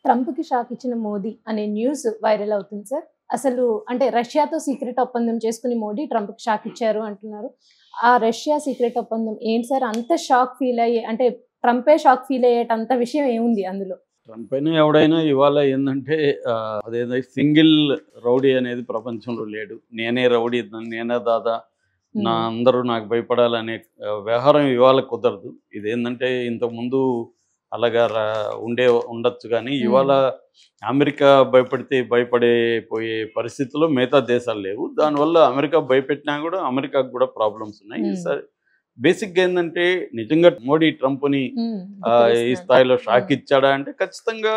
ట్రంప్‌కి shock ఇచ్చిన మోదీ అనే news viral అవుతుంది సార్. అసలు అంటే రష్యాతో సీక్రెట్ ఒప్పందం చేసుకొని మోదీ ట్రంప్‌కి షాక్ ఇచ్చారు అంటున్నారు. ఆ రష్యా సీక్రెట్ ఒప్పందం ఏంటి సార్? అంత షాక్ ఫీల్ అయ్యే అంటే ట్రంపే షాక్ ఫీల్ అయ్యేటంత విషయం ఏముంది అందులో? ట్రంప్ అయినా ఎవడైనా ఇవాళ ఏందంటే అదేదో సింగిల్ రౌడీ అనేది ప్రపంచంలో లేడు. నేనే రౌడీ, నేనే దాదా, హ్మ్. అందరూ నాకు భయపడాలనే వ్యవహారం ఇవాళ కుదరదు. ఇదేందంటే ఇంతకుముందు అలాగా ఉండొచ్చు కానీ హ్మ్. ఇవాళ అమెరికా భయపడితే భయపడిపోయే పరిస్థితిలో మిగతా దేశాలు లేవు. దానివల్ల అమెరికా భయపెట్టినా కూడా అమెరికాకు కూడా ప్రాబ్లమ్స్ ఉన్నాయి. హ్మ్. సరే, బేసిక్‌గా ఏందంటే నిజంగా మోడీ ట్రంప్‌ని హ్మ్. ఈ ధిక్కరిస్తున్నాడు. స్థాయిలో షాక్ హ్మ్. ఇచ్చాడా అంటే ఖచ్చితంగా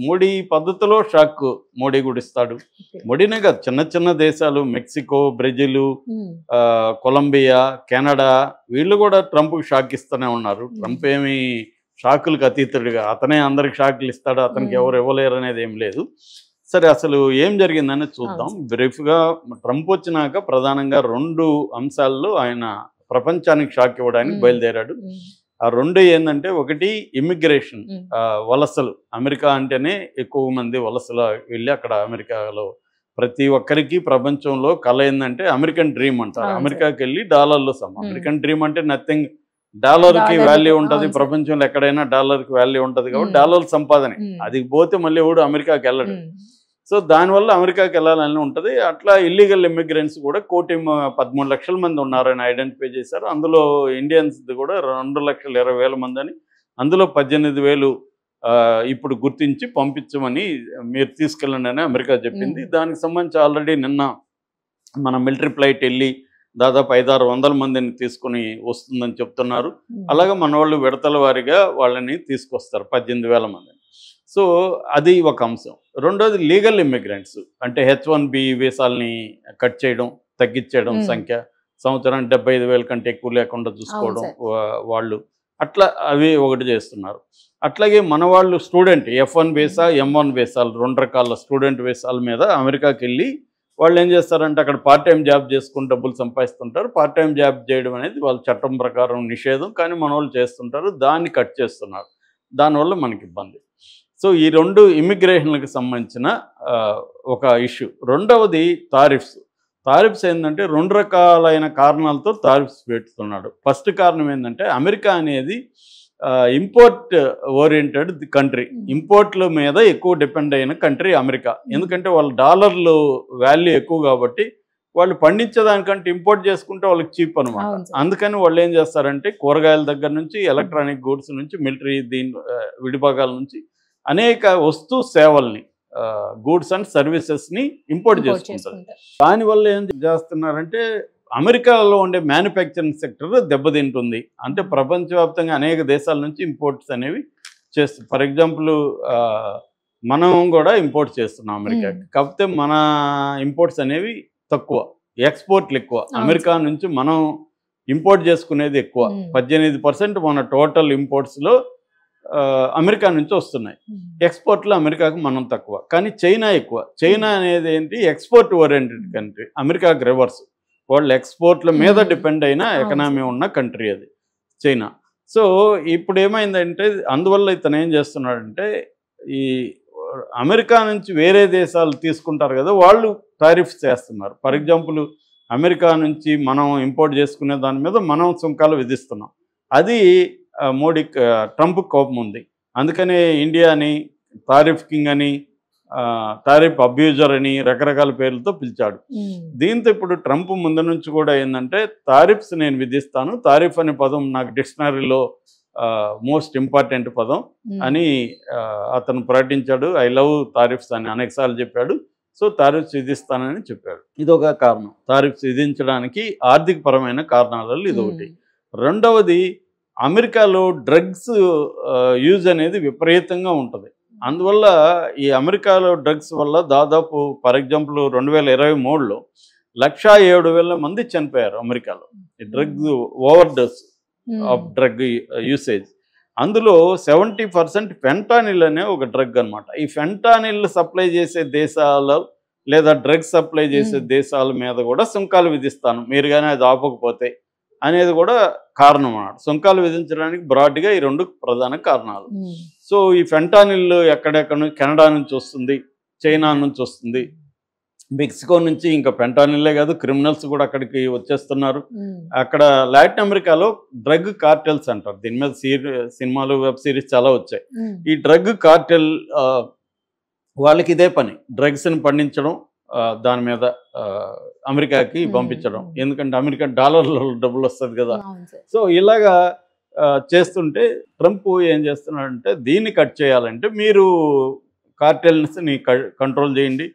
మోడీ పద్ధతిలో షాక్ మోడీ కూడా ఇస్తాడు. ఓకే. మోడీనే కాదు, చిన్న చిన్న దేశాలు మెక్సికో, బ్రెజిల్, హ్మ్. కొలంబియా, కెనడా వీళ్ళు కూడా ట్రంప్‌కి షాక్ ఇస్తూనే ఉన్నారు. హ్మ్. ట్రంప్ ఏమి షాకులకు అతీతుడుగా అతనే అందరికి షాకులు ఇస్తాడు, అతనికి హ్మ్. ఎవరు ఇవ్వలేరు అనేది ఏం లేదు. సరే, అసలు ఏం జరిగిందని అవును చూద్దాం. సార్. బ్రీఫ్‌గా ట్రంప్ వచ్చినాక ప్రధానంగా 2 అంశాల్లో ఆయన ప్రపంచానికి షాక్ ఇవ్వడానికి హ్మ్. బయలుదేరాడు. హ్మ్. ఆ 2 ఏందంటే, ఒకటి ఇమ్మిగ్రేషన్, హ్మ్. వలసలు. అమెరికా అంటేనే ఎక్కువ మంది వలసలు వెళ్ళి అక్కడ అమెరికాలో ప్రతి ఒక్కరికి ప్రపంచంలో కల ఏందంటే అమెరికన్ డ్రీమ్ అంటారు. అవును సార్. అమెరికాకెళ్ళి డాలర్‌లో హ్మ్. అమెరికన్ డ్రీమ్ అంటే నథింగ్, డాలర్‌కి వాల్యూ డాలర్‌లతో ఉంటది. అవును సార్. ప్రపంచంలో ఎక్కడైనా డాలర్‌కి వాల్యూ ఉంటది కాబట్టి హ్మ్. డాలర్ల సంపాదనే. హ్మ్. అది పోతే మళ్ళీ ఎవడు అమెరికాకెళ్ళడు. హ్మ్. సో, దానివల్ల అమెరికాకెళ్ళాలని ఉంటది. అట్లా ఇల్లీగల్ ఇమ్మిగ్రెంట్స్ కూడా 13,00,000 మంది ఉన్నారని ఐడెంటిఫై చేశారు. అందులో ఇండియన్స్‌ది కూడా 2,20,000 మందని, అందులో 18,000 ఇప్పుడు గుర్తించి పంపించమని, మీరు తీసుకెళ్ళండి అని అమెరికా చెప్పింది. హ్మ్. దానికి సంబంధించి ఆల్రెడీ నిన్న మన మిలిటరీ ఫ్లైట్ వెళ్ళి దాదాపు 500-600 మందిని తీసుకొని వస్తుందని చెప్తున్నారు. హ్మ్. అలాగే మనోళ్ళు విడతల వారీగా వాళ్ళని తీసుకొస్తారు 18,000 మందిని. సో, అది ఒక అంశం. రెండోది లీగల్ ఇమ్మిగ్రెంట్స్ అంటే H1B వీసాలని కట్ చేయడం, తగ్గించేయడం హ్మ్. సంఖ్య. సంవత్సరానికి 75,000 కంటే ఎక్కువ లేకుండా అవును చూసుకోవడం సార్. వాళ్ళు. అట్లా అవి ఒకటి చేస్తున్నారు. అట్లాగే మన వాళ్ళు స్టూడెంట్ F1 హ్మ్. వీసా, M1 వీసాలు 2 రకాల స్టూడెంట్ వీసాల మీద అమెరికాకెళ్ళి వాళ్ళేం చేస్తారంటే అక్కడ పార్ట్ టైమ్ జాబ్ చేసుకొని డబ్బులు సంపాదిస్తుంటారు. పార్ట్ టైమ్ జాబ్ చేయడం అనేది వాళ్ళ చట్టం ప్రకారం నిషేధం. కానీ మనోళ్ళు చేస్తుంటారు. దాన్ని కట్ చేస్తున్నారు. దానివల్ల మనకి ఇబ్బంది. సో, ఈ 2 ఇమ్మిగ్రేషన్‌లకు సంబంధించిన ఒక ఇష్యూ. రెండవది టారిఫ్స్. టారిఫ్స్ ఏందంటే 2 రకాలైన కారణాలతో టారిఫ్స్ పెడుతున్నాడు. ఫస్ట్ కారణం ఏందంటే అమెరికా అనేది ఇంపోర్ట్ ఓరియెంటెడ్ కంట్రీ. హ్మ్. ఇంపోర్ట్‌ల మీద ఎక్కువ డిపెండ్ అయిన కంట్రీ అమెరికా. హ్మ్. ఎందుకంటే వాళ్ళ డాలర్లు వాల్యూ ఎక్కువ కాబట్టి వాళ్ళు పండించేదానికంటే ఇంపోర్ట్ చేసుకుంటే వాళ్ళకి చీప్ అనమాట. అవును సార్. అందుకని వాళ్ళు ఏం చేస్తారంటే కూరగాయల దగ్గర నుంచి, హ్మ్. ఎలక్ట్రానిక్ గూడ్స్ నుంచి, మిలిటరీ విడిభాగాల నుంచి అనేక సేవల్ని, గూడ్స్ అండ్ సర్వీసెస్‌ని ఇంపోర్ట్ ఇంపోర్ట్ చేసుకుంటారు. చేసుకుంటారు. దానివల్ల ఏం చేస్తున్నారంటే అమెరికాలో ఉండే మ్యానుఫ్యాక్చరింగ్ సెక్టర్ దెబ్బతింటుంది. అంటే ప్రపంచవ్యాప్తంగా అనేక దేశాల నుంచి ఇంపోర్ట్స్ అనేవి ఫర్ ఎగ్జాంపుల్ మనం కూడా ఇంపోర్ట్ చేస్తున్నాం హ్మ్. అమెరికాకి. కాకపోతే మన ఇంపోర్ట్స్ అనేవి తక్కువ. ఎక్స్‌పోర్ట్‌లు ఎక్కువ. అవును అమెరికా సార్. నుంచి మనం ఇంపోర్ట్ చేసుకునేది ఎక్కువ. హ్మ్. 18% మన టోటల్ ఇంపోర్ట్స్‌లో అమెరికా నుంచి వస్తున్నాయి. హ్మ్. ఎక్స్‌పోర్ట్‌లో అమెరికాకు మనం తక్కువ. కానీ చైనా ఎక్కువ. హ్మ్. చైనా అనేది ఏంటి, ఎక్స్‌పోర్ట్ ఓరియెంటెడ్ హ్మ్. కంట్రీ. అమెరికాకి రివర్స్. వాళ్ళు ఎక్స్‌పోర్ట్‌ల మీద హ్మ్. డిపెండ్ అయిన అవును ఎకనామీ సార్. ఉన్న కంట్రీ అది చైనా. సో, ఇప్పుడేమైందంటే అందువల్ల ఇతనేం చేస్తున్నాడంటే ఈ అమెరికా నుంచి వేరే దేశాలు తీసుకుంటారు కదా! వాళ్ళు టారిఫ్స్ చేస్తున్నారు. ఫర్ హ్మ్. ఎగ్జాంపుల్ అమెరికా నుంచి మనం ఇంపోర్ట్ చేసుకునే దాని మీద మనం సుంకాలు విధిస్తున్నాం. అది ట్రంప్‌కి కోపం ఉంది. అందుకనే ఇండియాని టారిఫ్ కింగ్ అని, టారిఫ్ అబ్యూజర్ అని రకరకాల పేర్లతో పిలిచాడు. హ్మ్. దీంతో ఇప్పుడు ట్రంప్ ముందు నుంచి కూడా ఏందంటే టారిఫ్స్ నేను విధిస్తాను. టారిఫ్ అనే పదం నాకు డిక్షనరీలో మోస్ట్ ఇంపార్టెంట్ పదం హ్మ్. అని అతను ప్రకటించాడు. ఐ లవ్ టారిఫ్స్ అని అనేక సార్లు చెప్పాడు. సో, టారిఫ్స్ విధిస్తానని చెప్పాడు. ఇదొక కారణం. టారిఫ్స్ విధించడానికి ఆర్థికపరమైన కారణాలలో ఇదొకటి. హ్మ్. రెండవది, అమెరికాలో డ్రగ్స్ యూజ్ అనేది విపరీతంగా ఉంటది. అందువల్ల ఈ అమెరికాలో డ్రగ్స్ వల్ల దాదాపు ఫర్ ఎగ్జాంపుల్ 2023లో 1,07,000 మంది చనిపోయారు అమెరికాలో. ఈ డ్రగ్స్ హ్మ్. ఓవర్‌డోస్ ఆఫ్ హ్మ్. Drug usage. అందులో 70% ఫెంటానిల్ అనే ఒక డ్రగ్ అనమాట. ఈ ఫెంటానిల్ సప్లై చేసే దేశాలు లేదా డ్రగ్స్ సప్లై చేసే హ్మ్. దేశాల మీద కూడా సుంకాలు విధిస్తాను, మీరు గాని అది ఆపకపోతే అనేది కూడా కారణం అన్నమాట. సుంకాలు విధించడానికి బ్రాడ్గా ఈ 2 ప్రధాన కారణాలు. సో ఈ ఫెంటానిల్ ఎక్కడెక్కడ నుంచి, కెనడా నుంచి వస్తుంది, చైనా నుంచి వస్తుంది, మెక్సికో నుంచి ఇంకా ఫెంటానిల్లే కాదు క్రిమినల్స్ కూడా అక్కడికి వచ్చేస్తున్నారు. అక్కడ లాటిన్ అమెరికాలో డ్రగ్ కార్టెల్స్ అంటారు. దీని మీద సినిమాలు, వెబ్ సిరీస్ చాలా వచ్చాయి. ఈ డ్రగ్ కార్టెల్ వాళ్ళకి ఇదే పని, డ్రగ్స్ని పండించడం, దాని మీద అమెరికాకి పంపించడం. ఎందుకంటే అమెరికా డాలర్లో డబ్బులు వస్తుంది కదా. సో ఇలాగా చేస్తుంటే ట్రంప్ ఏం చేస్తున్నాడంటే దీన్ని కట్ చేయాలంటే మీరు కార్టెల్స్ని కంట్రోల్ చేయండి,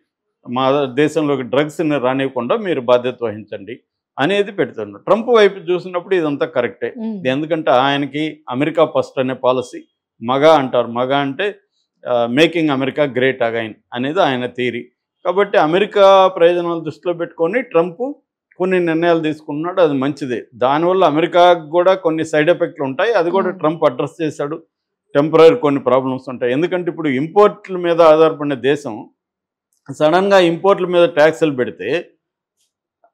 మా దేశంలోకి డ్రగ్స్ని రానివ్వకుండా మీరు బాధ్యత వహించండి అనేది పెడుతున్నాడు. ట్రంప్ వైపు చూసినప్పుడు ఇదంతా కరెక్టే. ఎందుకంటే ఆయనకి అమెరికా ఫస్ట్ అనే పాలసీ, మగా అంటారు. మగా అంటే మేకింగ్ అమెరికా గ్రేట్ అగైన్ అనేది ఆయన థియరీ. కాబట్టి అమెరికా ప్రయోజనాలు దృష్టిలో పెట్టుకొని ట్రంప్ కొన్ని నిర్ణయాలు తీసుకున్నాడు. అది మంచిదే. దానివల్ల అమెరికాకు కూడా కొన్ని సైడ్ ఎఫెక్ట్లు ఉంటాయి. అది కూడా ట్రంప్ అడ్రస్ చేశాడు. టెంపరీ కొన్ని ప్రాబ్లమ్స్ ఉంటాయి. ఎందుకంటే ఇప్పుడు ఇంపోర్ట్ల మీద ఆధారపడిన దేశం సడన్గా ఇంపోర్ట్ల మీద ట్యాక్సులు పెడితే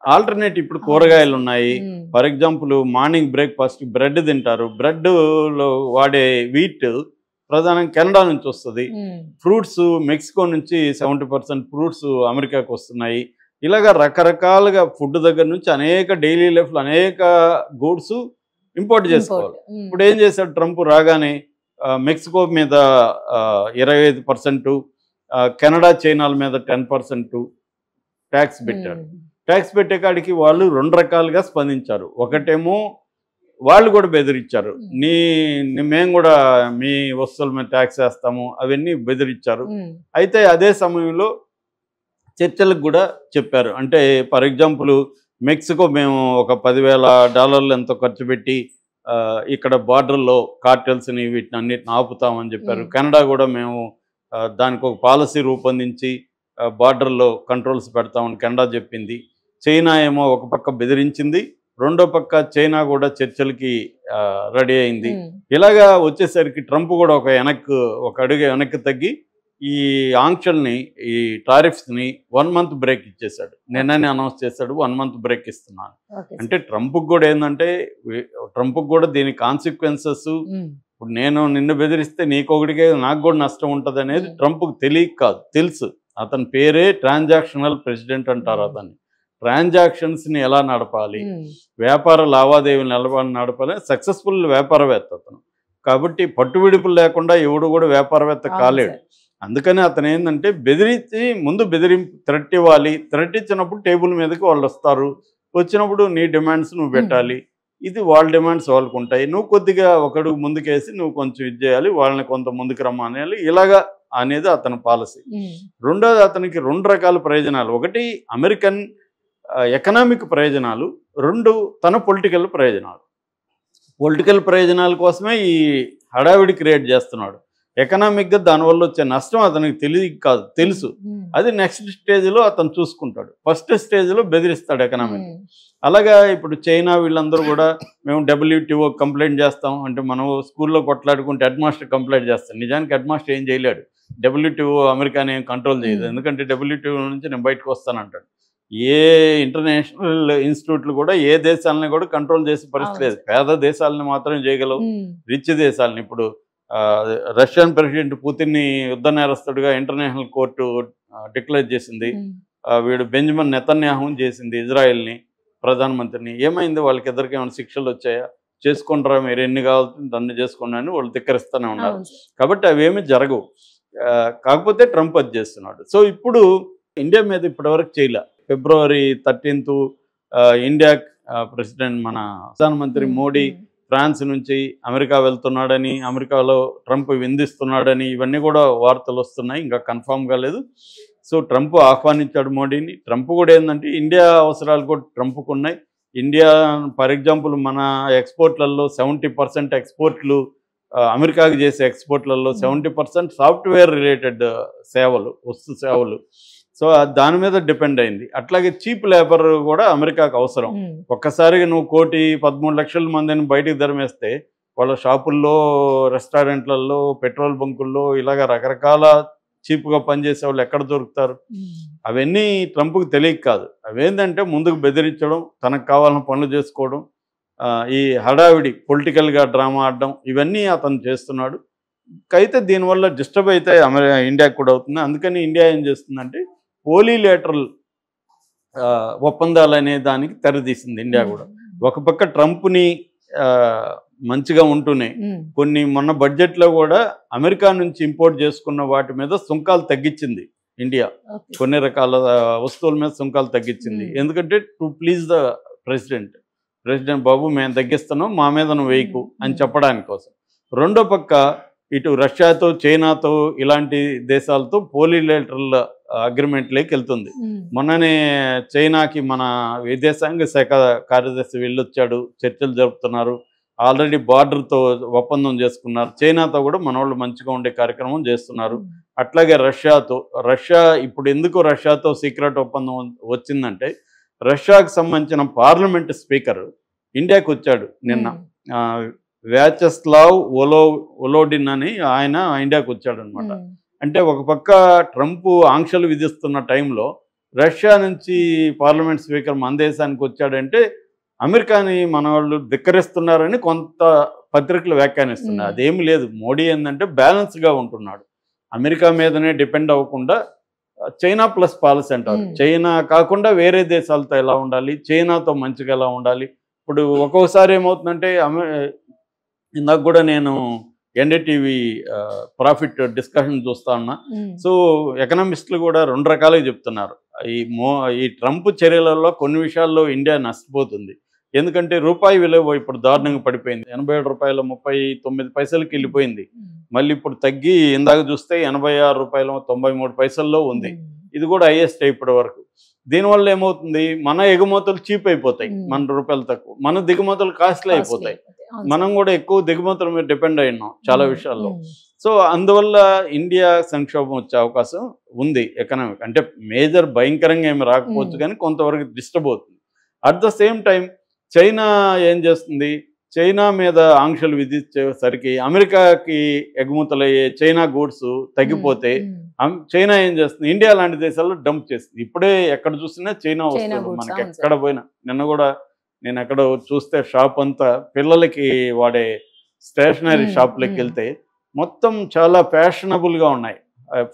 ఆల్టర్నేట్ ఇప్పుడు కూరగాయలు ఉన్నాయి. For example morning breakfast bread తింటారు. బ్రెడ్లో వాడే వీట్ ప్రధానంగా కెనడా నుంచి వస్తుంది. ఫ్రూట్స్ మెక్సికో నుంచి 70% ఫ్రూట్స్ అమెరికాకు వస్తున్నాయి. ఇలాగ రకరకాలుగా ఫుడ్ దగ్గర నుంచి అనేక డైలీ లైఫ్లో అనేక గూడ్స్ ఇంపోర్ట్ చేసుకోవాలి. ఇప్పుడు ఏం చేశాడు ట్రంప్ రాగానే మెక్సికో మీద 25%, కెనడా చైనాల మీద 10% ట్యాక్స్ పెట్టారు. ట్యాక్స్ పెట్టే కాడికి వాళ్ళు 2 రకాలుగా స్పందించారు. ఒకటేమో వాళ్ళు కూడా బెదిరించారు, మేము కూడా మీ వస్తువుల మీద ట్యాక్స్ వేస్తాము, అవన్నీ బెదిరించారు. అయితే అదే సమయంలో చర్చలకు కూడా చెప్పారు. అంటే ఫర్ ఎగ్జాంపుల్ మెక్సికో మేము ఒక $10,000 ఎంతో ఖర్చు పెట్టి ఇక్కడ బార్డర్లో కార్టెల్స్ని వీటిని అన్నిటిని ఆపుతామని చెప్పారు. కెనడా కూడా మేము దానికి ఒక పాలసీ రూపొందించి బార్డర్లో కంట్రోల్స్ పెడతామని కెనడా చెప్పింది. చైనా ఏమో ఒక పక్క బెదిరించింది, రెండో పక్క చైనా కూడా చర్చలకి రెడీ అయింది. ఇలాగా వచ్చేసరికి ట్రంప్ కూడా ఒక అడుగు వెనక్కి తగ్గి ఈ ఆంక్షల్ని, ఈ టారిఫ్స్ని 1 month బ్రేక్ ఇచ్చేశాడు. నిన్ననే అనౌన్స్ చేశాడు 1 month బ్రేక్ ఇస్తున్నాను. అంటే ట్రంప్కి కూడా ఏంటంటే, ట్రంప్కి కూడా దీని కాన్సిక్వెన్సెస్, ఇప్పుడు నేను నిన్ను బెదిరిస్తే నీకొకటికే నాకు కూడా నష్టం ఉంటుంది అనేది ట్రంప్కి తెలియక కాదు, తెలుసు. అతని పేరే ట్రాన్సాక్షనల్ ప్రెసిడెంట్ అంటారు. అతన్ని ట్రాన్సాక్షన్స్ని ఎలా నడపాలి, వ్యాపార లావాదేవీలు ఎలా నడపాలి, సక్సెస్ఫుల్ వ్యాపారవేత్త అతను. కాబట్టి పట్టువిడుపులు లేకుండా ఎవడు కూడా వ్యాపారవేత్త కాలేడు. అందుకని అతను ఏంటంటే బెదిరించి ముందు థ్రెట్ ఇవ్వాలి. థ్రెట్ ఇచ్చినప్పుడు టేబుల్ మీదకి వాళ్ళు వస్తారు. వచ్చినప్పుడు నీ డిమాండ్స్ నువ్వు పెట్టాలి. ఇది వాళ్ళ డిమాండ్స్ వాళ్ళకు ఉంటాయి. నువ్వు కొద్దిగా ఒకడుగు ముందుకేసి నువ్వు కొంచెం ఇది చేయాలి, వాళ్ళని కొంత ముందుకు రమ్మనేయాలి. ఇలాగా అనేది అతని పాలసీ. రెండోది అతనికి 2 రకాల ప్రయోజనాలు. ఒకటి అమెరికన్ ఎకనామిక్ ప్రయోజనాలు, 2 తన పొలిటికల్ ప్రయోజనాలు. పొలిటికల్ ప్రయోజనాల కోసమే ఈ హడావిడి క్రియేట్ చేస్తున్నాడు. ఎకనామిక్గా దానివల్ల వచ్చే నష్టం అతనికి కాదు, తెలుసు. అది నెక్స్ట్ స్టేజ్లో అతను చూసుకుంటాడు. ఫస్ట్ స్టేజ్లో బెదిరిస్తాడు ఎకనామిక్. అలాగా ఇప్పుడు చైనా వీళ్ళందరూ కూడా మేము WTO కంప్లైంట్ చేస్తాం అంటే, మనం స్కూల్లో కొట్లాడుకుంటే హెడ్ మాస్టర్ కంప్లైంట్ చేస్తాం. నిజానికి హెడ్ మాస్టర్ ఏం చేయలేడు. WTO అమెరికాని ఏం కంట్రోల్ చేయదు. ఎందుకంటే WTO నుంచి నేను బయటకు వస్తానంటాడు. ఏ ఇంటర్నేషనల్ ఇన్స్టిట్యూట్లు కూడా ఏ దేశాలని కూడా కంట్రోల్ చేసే పరిస్థితి లేదు. పేద దేశాలని మాత్రం చేయగలవు, రిచ్ దేశాలని. ఇప్పుడు రష్యన్ ప్రెసిడెంట్ పుతిన్ని యుద్ధ నేరస్తుడిగా ఇంటర్నేషనల్ కోర్టు డిక్లేర్ చేసింది. వీడు బెంజమిన్ నెతన్యాహుని చేసింది, ఇజ్రాయెల్ని ప్రధానమంత్రిని. ఏమైంది? వాళ్ళకి ఇద్దరికి ఏమైనా శిక్షలు వచ్చాయా? చేసుకుంటారా మీరు, ఎన్ని కావాల్సింది అన్ని చేసుకోండి అని వాళ్ళు ధిక్కరిస్తూనే ఉన్నారు. కాబట్టి అవేమీ జరగవు. కాకపోతే ట్రంప్ అది చేస్తున్నాడు. సో ఇప్పుడు ఇండియా మీద ఇప్పటివరకు చేయలే. February 13th ఇండియా ప్రెసిడెంట్ మన ప్రధానమంత్రి మోడీ ఫ్రాన్స్ నుంచి అమెరికా వెళ్తున్నాడని, అమెరికాలో ట్రంప్ విందిస్తున్నాడని ఇవన్నీ కూడా వార్తలు వస్తున్నాయి. ఇంకా కన్ఫామ్ కాలేదు. సో ట్రంప్ ఆహ్వానించాడు మోడీని. ట్రంప్ కూడా ఏంటంటే ఇండియా అవసరాలు కూడా ట్రంప్కు ఉన్నాయి. ఇండియా ఫర్ ఎగ్జాంపుల్ మన ఎక్స్పోర్ట్లలో 70% ఎక్స్పోర్ట్లు, అమెరికాకి చేసే ఎక్స్పోర్ట్లలో 70% సాఫ్ట్వేర్ రిలేటెడ్ సేవలు, వస్తు సేవలు. సో దాని మీద డిపెండ్ అయింది. అట్లాగే చీప్ లేబర్ కూడా అమెరికాకు అవసరం. ఒక్కసారిగా నువ్వు 1,13,00,000 మందిని బయటికి ధరమేస్తే వాళ్ళ షాపుల్లో, రెస్టారెంట్లలో, పెట్రోల్ బంకుల్లో ఇలాగ రకరకాల చీప్గా పనిచేసే వాళ్ళు ఎక్కడ దొరుకుతారు? అవన్నీ ట్రంప్కి తెలియక కాదు. అవేంటంటే ముందుకు బెదిరించడం, తనకు కావాలని పనులు చేసుకోవడం, ఈ హడావిడి పొలిటికల్గా డ్రామా ఆడడం ఇవన్నీ అతను చేస్తున్నాడు. అయితే దీనివల్ల డిస్టర్బ్ అయితే ఇండియాకి కూడా అవుతుంది. అందుకని ఇండియా ఏం చేస్తుందంటే పోలీలేటరల్ ఒప్పందాలు అనే దానికి తెరదీసింది ఇండియా కూడా. ఒక పక్క ట్రంప్ని మంచిగా ఉంటూనే కొన్ని మొన్న బడ్జెట్లో కూడా అమెరికా నుంచి ఇంపోర్ట్ చేసుకున్న వాటి మీద సుంకాలు తగ్గించింది ఇండియా. కొన్ని రకాల వస్తువుల మీద సుంకాలు తగ్గించింది. ఎందుకంటే టు ప్లీజ్ ద ప్రెసిడెంట్ బాబు మేము తగ్గిస్తున్నాం, మా మీద నువ్వు వేయకు అని చెప్పడానికి కోసం. రెండో పక్క ఇటు రష్యాతో చైనాతో ఇలాంటి దేశాలతో పోలీలేటరల్ అగ్రిమెంట్లోకి వెళ్తుంది. మొన్ననే చైనాకి మన విదేశాంగ శాఖ కార్యదర్శి వెళ్ళొచ్చాడు, చర్చలు జరుపుతున్నారు. ఆల్రెడీ బార్డర్తో ఒప్పందం చేసుకున్నారు. చైనాతో కూడా మన వాళ్ళు మంచిగా ఉండే కార్యక్రమం చేస్తున్నారు. అట్లాగే రష్యా ఇప్పుడు ఎందుకు రష్యాతో సీక్రెట్ ఒప్పందం వచ్చిందంటే రష్యాకు సంబంధించిన పార్లమెంట్ స్పీకర్ ఇండియాకి వచ్చాడు నిన్న. వ్యాచెస్లావ్ వోలోడిన్ అని ఆయన ఇండియాకి వచ్చాడు అనమాట. అంటే ఒక పక్క ట్రంప్ ఆంక్షలు విధిస్తున్న టైంలో రష్యా నుంచి పార్లమెంట్ స్పీకర్ మన దేశానికి వచ్చాడంటే అమెరికాని మన వాళ్ళు ధిక్కరిస్తున్నారని కొంత పత్రికలు వ్యాఖ్యానిస్తున్నాయి. అదేమి లేదు. మోడీ ఏంటంటే బ్యాలెన్స్గా ఉంటున్నాడు. అమెరికా మీదనే డిపెండ్ అవ్వకుండా చైనా ప్లస్ పాలసీ అంటారు. చైనా కాకుండా వేరే దేశాలతో ఎలా ఉండాలి, చైనాతో మంచిగా ఎలా ఉండాలి. ఇప్పుడు ఒక్కోసారి ఏమవుతుందంటే ఇందాక కూడా నేను ఎన్డీటీవీ ప్రాఫిట్ డిస్కషన్ చూస్తా ఉన్నా. సో ఎకనామిస్టులు కూడా రెండు రకాలుగా చెప్తున్నారు. ఈ ట్రంప్ చర్యలలో కొన్ని విషయాల్లో ఇండియా నష్టపోతుంది. ఎందుకంటే రూపాయి విలువ ఇప్పుడు దారుణంగా పడిపోయింది. 87 రూపాయల 39 పైసలకి వెళ్ళిపోయింది. మళ్ళీ ఇప్పుడు తగ్గి ఇందాక చూస్తే 86 రూపాయల 93 పైసల్లో ఉంది. ఇది కూడా హైయెస్ట్ ఇప్పటి వరకు. దీనివల్ల ఏమవుతుంది, మన ఎగుమతులు చీప్ అయిపోతాయి, మన రూపాయలు తక్కువ, మన దిగుమతులు కాస్ట్లీ అయిపోతాయి. మనం కూడా ఎక్కువ దిగుమతుల మీద డిపెండ్ అయినాం చాలా విషయాల్లో. సో అందువల్ల ఇండియా సంక్షోభం వచ్చే అవకాశం ఉంది. ఎకనామిక్ అంటే మేజర్ భయంకరంగా ఏమి రాకపోవచ్చు కానీ కొంతవరకు డిస్టర్బ్ అవుతుంది. At the same time China ఏం చేస్తుంది, చైనా మీద ఆంక్షలు విధించేసరికి అమెరికాకి ఎగుమతులయ్యే చైనా గూడ్స్ తగ్గిపోతే చైనా ఏం చేస్తుంది, ఇండియా లాంటి దేశాల్లో డంప్ చేస్తుంది. ఇప్పుడే ఎక్కడ చూసినా చైనా వస్తుంది మనకి, ఎక్కడ పోయినా. నిన్న కూడా నేను ఎక్కడ చూస్తే షాప్ అంతా పిల్లలకి వాడే స్టేషనరీ షాప్లోకి వెళ్తే మొత్తం చాలా ఫ్యాషనబుల్గా ఉన్నాయి.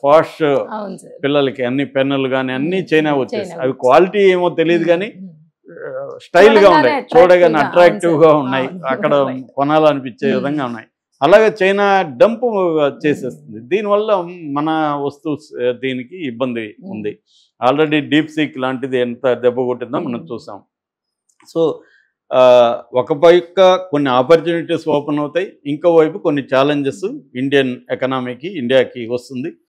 ఫాస్ట్ పిల్లలకి అన్ని పెన్నులు కానీ అన్నీ చైనా వచ్చేస్తాయి. అవి క్వాలిటీ ఏమో తెలియదు కానీ స్టైల్గా ఉన్నాయి, చూడగానే అట్రాక్టివ్గా ఉన్నాయి, అక్కడ కొనాలనిపించే విధంగా ఉన్నాయి. అలాగే చైనా డంప్ చేసేస్తుంది. దీనివల్ల మన వస్తువు దీనికి ఇబ్బంది ఉంది. ఆల్రెడీ డీప్ సీక్ లాంటిది ఎంత దెబ్బ కొట్టిందో మనం చూసాం. సో ఒక పక్క కొన్ని ఆపర్చునిటీస్ ఓపెన్ అవుతాయి, ఇంకో వైపు కొన్ని ఛాలెంజెస్ ఇండియన్ ఎకనామీకి ఇండియాకి వస్తుంది.